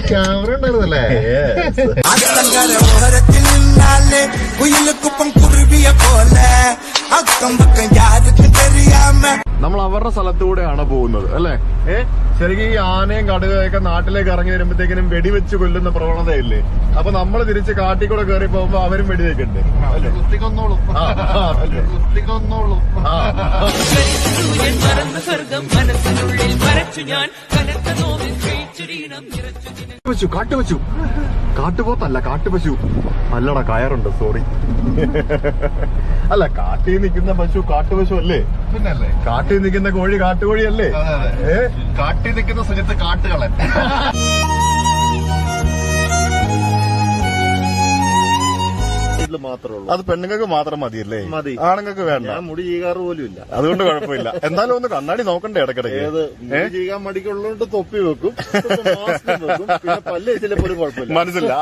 Camera ഉണ്ടായിരുന്നല്ലേ? നമ്മൾ അവരുടെ സ്ഥലത്തൂടെയാണ് പോകുന്നത് അല്ലെ? ശരിക്കും ഈ ആനയും കടുവയൊക്കെ നാട്ടിലേക്ക് ഇറങ്ങി വരുമ്പോഴത്തേക്കിനും വെടിവെച്ച് കൊല്ലുന്ന പ്രവണതയില്ലേ? അപ്പൊ നമ്മൾ തിരിച്ച് കാട്ടിക്കൂടെ കയറി പോകുമ്പോ അവരും വെടിവെക്കണ്ടേ? കാട്ടുപശു, കാട്ടുപോത്തല്ല, കാട്ടുപശു. അല്ലടാ, കയറുണ്ട്, സോറി. അല്ല, കാട്ടിൽ നിൽക്കുന്ന പശു കാട്ടുപശു അല്ലേ? പിന്നല്ലേ. കാട്ടിൽ നിൽക്കുന്ന കോഴി കാട്ടുകോഴി അല്ലേ? കാട്ടിൽ നിൽക്കുന്ന സുജിത്ത് കാട്ടുകളൻ. അത് പെണ്ണുങ്ങൾക്ക് മാത്രം മതിയല്ലേ? മതി, ആണുങ്ങൾക്ക് വേണ്ട. മുടി ചീകാറ് പോലും ഇല്ല, അതുകൊണ്ട് കുഴപ്പമില്ല. എന്തായാലും ഒന്ന് കണ്ണാടി നോക്കണ്ടേ ഇടക്കിടക്ക്? മുടി ചീകാൻ മടിക്കുള്ളതുകൊണ്ട് തൊപ്പി വെക്കും, പിന്നെ പല്ല് ചിലപ്പോ ഒരു കുഴപ്പമില്ല. മനസ്സില്ല.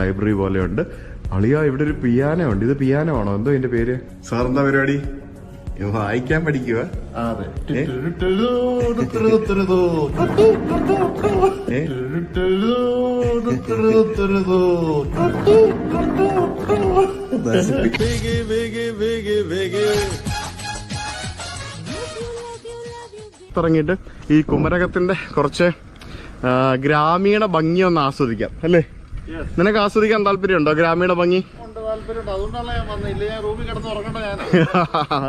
ലൈബ്രറി പോലെയുണ്ട്. അളിയാ, ഇവിടെ ഒരു പിയാനോ ഉണ്ട്. ഇത് പിയാനോ ആണോ? എന്തോ ഇതിന്റെ പേര്? സാർ എന്താ പരിപാടി? വായിക്കാൻ പഠിക്കുക? അതെ. ഇറങ്ങിയിട്ട് ഈ കുമരകത്തിന്റെ കുറച്ച് ഗ്രാമീണ ഭംഗി ഒന്ന് ആസ്വദിക്കാം അല്ലേ? നിനക്ക് ആസ്വദിക്കാൻ താല്പര്യമുണ്ടോ ഗ്രാമീണ ഭംഗി?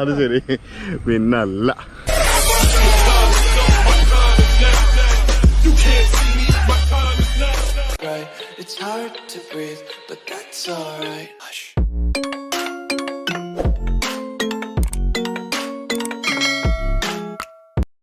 അത് ശരി, പിന്നല്ല. It's hard to breathe, but that's alright.